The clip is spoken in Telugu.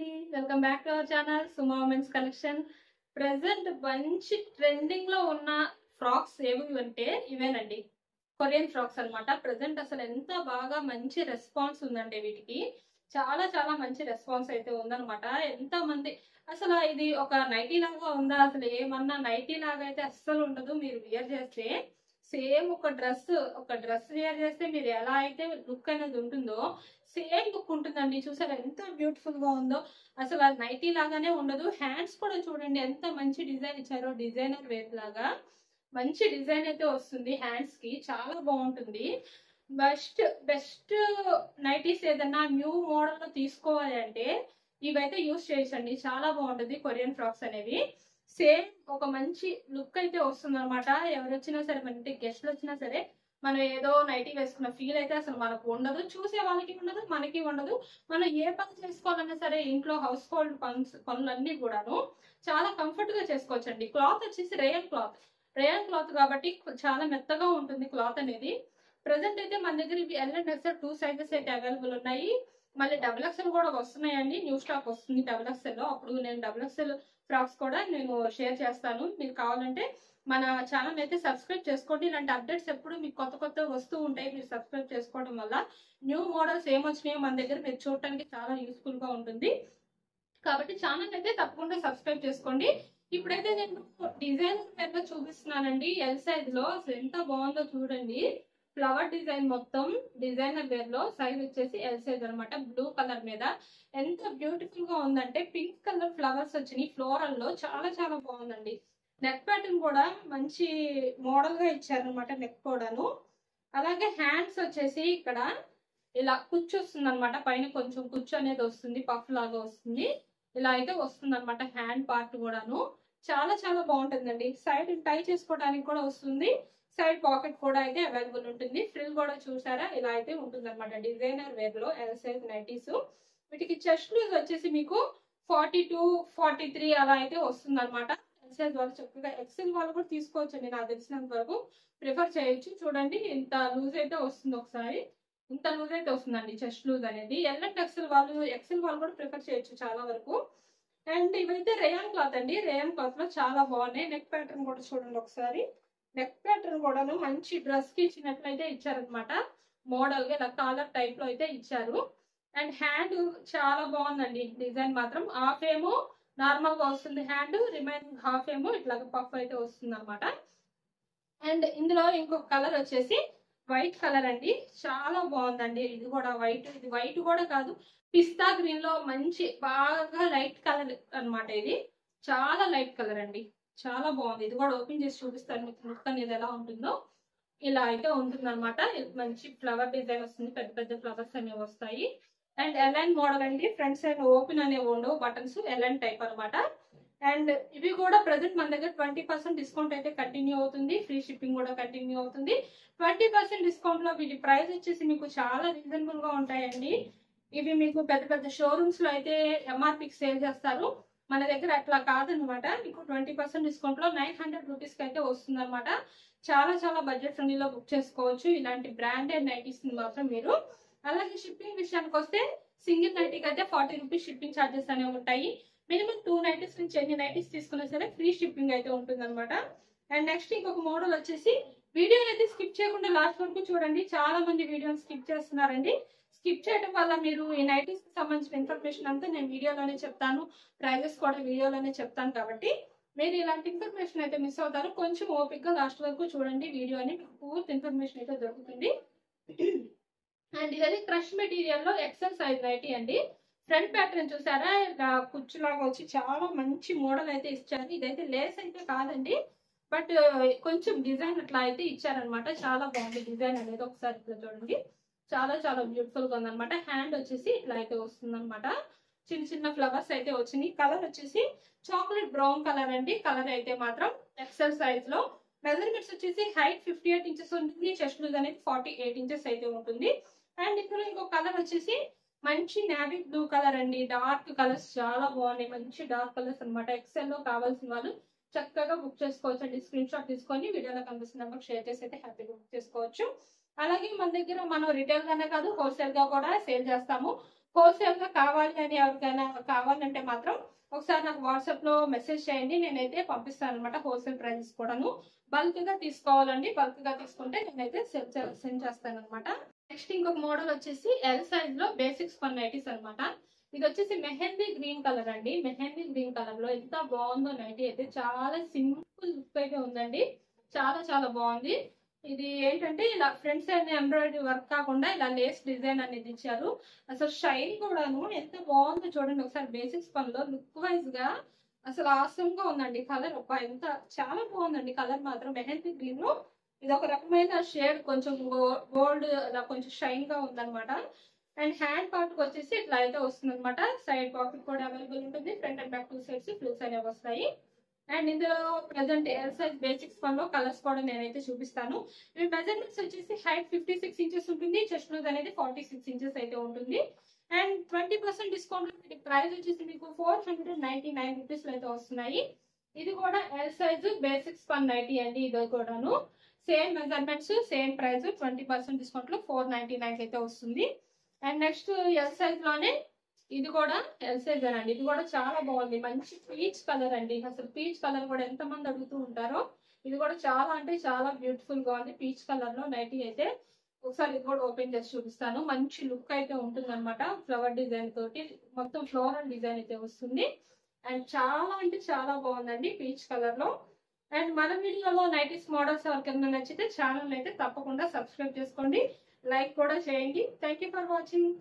అండి, welcome back to our channel Suma women's collection. Present మంచి ట్రెండింగ్ లో ఉన్న ఫ్రాక్స్ ఏవి అంటే ఇవేనండి, కొరియన్ ఫ్రాక్స్ అన్నమాట. ప్రెసెంట్ అసలు ఎంత బాగా మంచి రెస్పాన్స్ ఉందంటే వీటికి చాలా చాలా మంచి రెస్పాన్స్ అయితే ఉందన్నమాట. ఎంత మంది అసలు ఇది ఒక నైటీ లాగా ఉందా, అసలు ఏమన్నా నైటీ లాగా అయితే అస్సలు ఉండదు. మీరు వియర్ చేస్తే సేమ్ ఒక డ్రెస్ వేర్ చేస్తే మీరు ఎలా అయితే లుక్ అనేది ఉంటుందో సేమ్ లుక్ ఉంటుందండి. చూసారా ఎంత బ్యూటిఫుల్ గా ఉందో. అసలు అది నైటీ లాగానే ఉండదు. హ్యాండ్స్ కూడా చూడండి ఎంత మంచి డిజైన్ ఇచ్చారో, డిజైనర్ వేర్ లాగా మంచి డిజైన్ అయితే వస్తుంది. హ్యాండ్స్ కి చాలా బాగుంటుంది. బెస్ట్ బెస్ట్ నైటీస్ ఏదన్నా న్యూ మోడల్ లో తీసుకోవాలి అంటే ఇవైతే యూస్ చేయొచ్చండి. చాలా బాగుంటుంది కొరియన్ ఫ్రాక్స్ అనేవి. సేమ్ ఒక మంచి లుక్ అయితే వస్తుంది అనమాట. ఎవరు వచ్చినా సరే, మన ఇంటికి గెస్ట్లు వచ్చినా సరే, మనం ఏదో నైటీ వేసుకున్న ఫీల్ అయితే అసలు మనకు ఉండదు. చూసే వాళ్ళకి ఉండదు, మనకి ఉండదు. మనం ఏ పని చేసుకోవాలన్నా సరే ఇంట్లో హౌస్ హోల్డ్ పనులన్నీ కూడాను చాలా కంఫర్ట్ గా చేసుకోవచ్చండి. క్లాత్ వచ్చేసి రేయన్ క్లాత్ కాబట్టి చాలా మెత్తగా ఉంటుంది క్లాత్ అనేది. ప్రెసెంట్ అయితే మన దగ్గర ఇవి ఎల్ అండ్ ఎక్స్ఎల్ 2 సైజెస్ అయితే అవైలబుల్ ఉన్నాయి. మళ్ళీ డబుల్ ఎక్స్ఎల్ కూడా వస్తున్నాయండి. న్యూ స్టాక్ వస్తుంది డబుల్ ఎక్స్ఎల్ లో. అప్పుడు నేను డబుల్ ఎక్స్ఎల్ ఫ్రాక్స్ కూడా నేను షేర్ చేస్తాను. మీకు కావాలంటే మన ఛానల్ అయితే సబ్స్క్రైబ్ చేసుకోండి. ఇలాంటి అప్డేట్స్ ఎప్పుడు మీకు కొత్త కొత్త వస్తూ ఉంటాయి. మీరు సబ్స్క్రైబ్ చేసుకోవడం వల్ల న్యూ మోడల్స్ ఏమొచ్చినాయో మన దగ్గర మీరు చూడటానికి చాలా యూస్ఫుల్ గా ఉంటుంది. కాబట్టి ఛానల్ అయితే తప్పకుండా సబ్స్క్రైబ్ చేసుకోండి. ఇప్పుడైతే నేను డిజైన్ మీద చూపిస్తున్నానండి. ఎల్ సైజ్ లో అసలు ఎంత బాగుందో చూడండి. ఫ్లవర్ డిజైన్ మొత్తం డిజైనర్ వేర్ లో సైజ్ వచ్చేసి ఎల్ సైజ్ అనమాట. బ్లూ కలర్ మీద ఎంత బ్యూటిఫుల్ గా ఉందంటే పింక్ కలర్ ఫ్లవర్స్ వచ్చినాయి ఫ్లోరల్ లో. చాలా చాలా బాగుందండి. నెక్ ప్యాటర్న్ కూడా మంచి మోడల్ గా ఇచ్చారనమాట. నెక్ కూడాను. అలాగే హ్యాండ్స్ వచ్చేసి ఇక్కడ ఇలా కుచ్చు వస్తుంది అనమాట. పైన కొంచెం కుచ్చు అనేది వస్తుంది, పఫ్ లాగా వస్తుంది. ఇలా అయితే వస్తుంది అనమాట. హ్యాండ్ పార్ట్ కూడాను చాలా చాలా బాగుంటుందండి. సైడ్ టై చేసుకోవడానికి కూడా వస్తుంది. సైడ్ పాకెట్ కూడా అయితే అవైలబుల్ ఉంటుంది. ఫ్రిల్ కూడా చూసారా ఇలా అయితే ఉంటుంది అనమాట. డిజైనర్ వేర్ లో ఎల్ సైజ్ నైటీస్. వీటికి చెస్ట్ లూజ్ వచ్చేసి మీకు 42, 43 అలా అయితే వస్తుంది అనమాట. ఎల్ సైజ్ వాళ్ళు చక్కగా ఎక్సెల్ వాళ్ళు కూడా తీసుకోవచ్చండి. నాకు తెలిసినంత వరకు ప్రిఫర్ చేయొచ్చు. చూడండి ఇంత లూజ్ అయితే వస్తుంది. ఒకసారి ఇంత లూజ్ అయితే వస్తుందండి చెస్ట్ లూజ్ అనేది. ఎల్ అండ్ ఎక్సెల్ వాళ్ళు కూడా ప్రిఫర్ చేయొచ్చు చాలా వరకు. అండ్ ఇవైతే రేయాన్ క్లాత్ అండి. రేయాన్ క్లాత్ లో చాలా బాగున్నాయి. నెక్ ప్యాటర్న్ కూడా చూడండి ఒకసారి. నెక్ ప్యాటర్న్ కూడాను మంచి డ్రెస్ కి ఇచ్చినట్లయితే ఇచ్చారనమాట. మోడల్ గా ఇలా కాలర్ టైప్ లో అయితే ఇచ్చారు. అండ్ హ్యాండ్ చాలా బాగుందండి. డిజైన్ మాత్రం హాఫ్ ఏమో నార్మల్ గా వస్తుంది హ్యాండ్, రిమైనింగ్ హాఫ్ ఏమో ఇట్లా పఫ్ అయితే వస్తుంది అనమాట. అండ్ ఇందులో ఇంకొక కలర్ వచ్చేసి వైట్ కలర్ అండి. చాలా బాగుందండి. ఇది కూడా వైట్, ఇది వైట్ కూడా కాదు, పిస్తా గ్రీన్ లో మంచి బాగా లైట్ కలర్ అనమాట. ఇది చాలా లైట్ కలర్ అండి. చాలా బాగుంది. ఇది కూడా ఓపెన్ చేసి చూపిస్తాను మీకు లుక్ అనేది ఎలా ఉంటుందో. ఇలా అయితే ఉంటుంది అనమాట. మంచి ఫ్లవర్ డిజైన్ వస్తుంది. పెద్ద పెద్ద ఫ్లవర్స్ అనేవి వస్తాయి. అండ్ ఎలైన్ మోడల్ అండి. ఫ్రంట్ సైడ్ ఓపెన్ అనేవి ఉండవు బటన్స్, ఎలైన్ టైప్ అనమాట. అండ్ ఇవి కూడా ప్రెసెంట్ మన దగ్గర 20% డిస్కౌంట్ అయితే కంటిన్యూ అవుతుంది. ఫ్రీ షిప్పింగ్ కూడా కంటిన్యూ అవుతుంది. 20% డిస్కౌంట్ లో వీటి ప్రైస్ వచ్చేసి మీకు చాలా రీజనబుల్ గా ఉంటాయండి. ఇవి మీకు పెద్ద పెద్ద షోరూమ్స్ లో అయితే ఎంఆర్పీకి సేల్ చేస్తారు. మన దగ్గర అట్లా కాదనమాట. మీకు 20% డిస్కౌంట్ లో 900 రూపీస్ కి అయితే వస్తుంది అనమాట. చాలా చాలా బడ్జెట్ ఫ్రెండ్లీలో బుక్ చేసుకోవచ్చు ఇలాంటి బ్రాండెడ్ నైటీస్ మాత్రం మీరు. అలాగే షిప్పింగ్ విషయానికి వస్తే సింగిల్ నైటీకి అయితే 40 రూపీస్ షిప్పింగ్ ఛార్జెస్ అనేవి ఉంటాయి. మినిమం 2 నైటీస్ నుంచి ఎన్ని నైటీస్ తీసుకున్నా సరే ఫ్రీ షిప్పింగ్ అయితే ఉంటుంది అనమాట. అండ్ నెక్స్ట్ ఇంకొక మోడల్ వచ్చేసి, వీడియోని అయితే స్కిప్ చేయకుండా లాస్ట్ వరకు చూడండి. చాలా మంది వీడియోని స్కిప్ చేస్తున్నారండి. స్కిప్ చేయడం వల్ల మీరు ఈ నైటీస్ కి సంబంధించిన ఇన్ఫర్మేషన్ అంతా నేను వీడియోలోనే చెప్తాను, ప్రైజెస్ కూడా వీడియోలోనే చెప్తాను. కాబట్టి మీరు ఇలాంటి ఇన్ఫర్మేషన్ అయితే మిస్ అవుతారు. కొంచెం ఓపిక్ గా లాస్ట్ వరకు చూడండి వీడియోని, మీకు పూర్తి ఇన్ఫర్మేషన్ అయితే దొరుకుతుంది. అండ్ ఇదైతే క్రష్ మెటీరియల్ లో ఎక్సెల్ సైజ్ నైటీ అండి. ఫ్రంట్ ప్యాటర్న్ చూసారా, ఇలా కుచ్చులాగా వచ్చి చాలా మంచి మోడల్ అయితే ఇచ్చారు. ఇదైతే లేస్ అయితే కాదండి, బట్ కొంచెం డిజైన్ అట్లా అయితే ఇచ్చారనమాట. చాలా బాగుంది డిజైన్ అనేది. ఒకసారి ఇట్లా చూడండి. చాలా చాలా బ్యూటిఫుల్ గా ఉందన్నమాట. హ్యాండ్ వచ్చేసి ఇట్లా అయితే వస్తుంది అనమాట. చిన్న చిన్న ఫ్లవర్స్ అయితే వచ్చినాయి. కలర్ వచ్చేసి చాక్లెట్ బ్రౌన్ కలర్ అండి. కలర్ అయితే మాత్రం ఎక్సెల్ సైజ్ లో. మెజర్మెంట్స్ వచ్చేసి హైట్ 58 ఇంచెస్ ఉంటుంది. చెస్ట్ లూజ్ అనేది 48 ఇంచెస్ అయితే ఉంటుంది. అండ్ ఇందులో ఇంకో కలర్ వచ్చేసి మంచి నావీ బ్లూ కలర్ అండి. డార్క్ కలర్స్ చాలా బాగున్నాయి. మంచి డార్క్ కలర్స్ అనమాట. ఎక్సెల్ లో కావాల్సిన వాళ్ళు చక్కగా బుక్ చేసుకోవచ్చు అండి. స్క్రీన్ షాట్ తీసుకొని వీడియోలో కనిపిస్తున్న నెంబర్ షేర్ చేసి అయితే హ్యాపీగా బుక్ చేసుకోవచ్చు. అలాగే మన దగ్గర మనం రిటైల్ గానే కాదు, హోల్సేల్ గా కూడా సేల్ చేస్తాము. హోల్సేల్ గా కావాలి అని ఎవరికైనా కావాలంటే మాత్రం ఒకసారి నాకు వాట్సాప్ లో మెసేజ్ చేయండి, నేనైతే పంపిస్తాను అనమాట. హోల్సేల్ ప్రైజెస్ కూడాను. బల్క్ గా తీసుకోవాలండి, బల్క్ గా తీసుకుంటే నేనైతే సెండ్ చేస్తాను అనమాట. నెక్స్ట్ ఇంకొక మోడల్ వచ్చేసి ఎల్ సైజ్ లో బేసిక్స్ ఫర్ నైటీస్ అనమాట. ఇది వచ్చేసి మెహందీ గ్రీన్ కలర్ అండి. మెహందీ గ్రీన్ కలర్ లో ఎంత బాగుందో నైటీ అయితే, చాలా సింపుల్ లుక్ అయితే ఉందండి. చాలా చాలా బాగుంది. ఇది ఏంటంటే ఇలా ఫ్రంట్ సైడ్ ఎంబ్రాయిడరీ వర్క్ కాకుండా ఇలా లేస్ డిజైన్ అనేది ఇచ్చారు. అసలు షైన్ కూడాను ఎంత బాగుందో చూడండి ఒకసారి. బేసిక్స్ పనిలో లుక్ వైజ్ గా అసలు ఆసమ్ గా ఉందండి. కలర్ ఎంత చాలా బాగుందండి. కలర్ మాత్రం మెహందీ గ్రీన్ లో ఇది ఒక రకమైన షేడ్, కొంచెం గోల్డ్ అలా కొంచెం షైన్ గా ఉందన్నమాట. అండ్ హ్యాండ్ పార్ట్ వచ్చేసి ఇట్లా అయితే వస్తుంది అనమాట. సైడ్ పాకెట్ కూడా అవైలబుల్ ఉంటుంది. Front and back 2 sides frills అనేవి వస్తాయి. అండ్ ఇందులో ప్రెసెంట్ ఎల్ సైజ్ బేసిక్స్ పనిలో కలర్స్ కూడా నేనైతే చూపిస్తాను. ఇవి మెజర్మెంట్స్ వచ్చేసి హైట్ 56 ఇంచెస్ ఉంటుంది, చెస్ట్ లూజ్ అనేది 46 ఇంచెస్ అయితే ఉంటుంది. అండ్ 20% డిస్కౌంట్ లో వీటి ప్రైస్ వచ్చేసి మీకు 499 రూపీస్ లో అయితే వస్తున్నాయి. ఇది కూడా ఎల్ సైజ్ బేసిక్స్ పన్ నైటీ అండి. ఇది కూడాను same measurements, same price, 20% discount లో 499 అయితే వస్తుంది. అండ్ నెక్స్ట్ ఎల్ సైజ్ లోనే ఇది కూడా ఎల్ సైజ్ అండి. ఇది కూడా చాలా బాగుంది. మంచి పీచ్ కలర్ అండి. అసలు పీచ్ కలర్ కూడా ఎంత మంది అడుగుతూ ఉంటారో. ఇది కూడా చాలా అంటే చాలా బ్యూటిఫుల్ గా ఉంది. పీచ్ కలర్ లో నైటీ అయితే ఒకసారి ఇది కూడా ఓపెన్ చేసి చూపిస్తాను. మంచి లుక్ అయితే ఉంటుంది అనమాట. ఫ్లవర్ డిజైన్ తోటి మొత్తం ఫ్లోరల్ డిజైన్ అయితే వస్తుంది. అండ్ చాలా అంటే చాలా బాగుందండి పీచ్ కలర్ లో. అండ్ మన వీడియోలో నైటీస్ మోడల్స్ ఎవరికైనా నచ్చితే ఛానల్ అయితే తప్పకుండా సబ్స్క్రైబ్ చేసుకోండి, లైక్ కూడా చేయండి. Thank you for watching.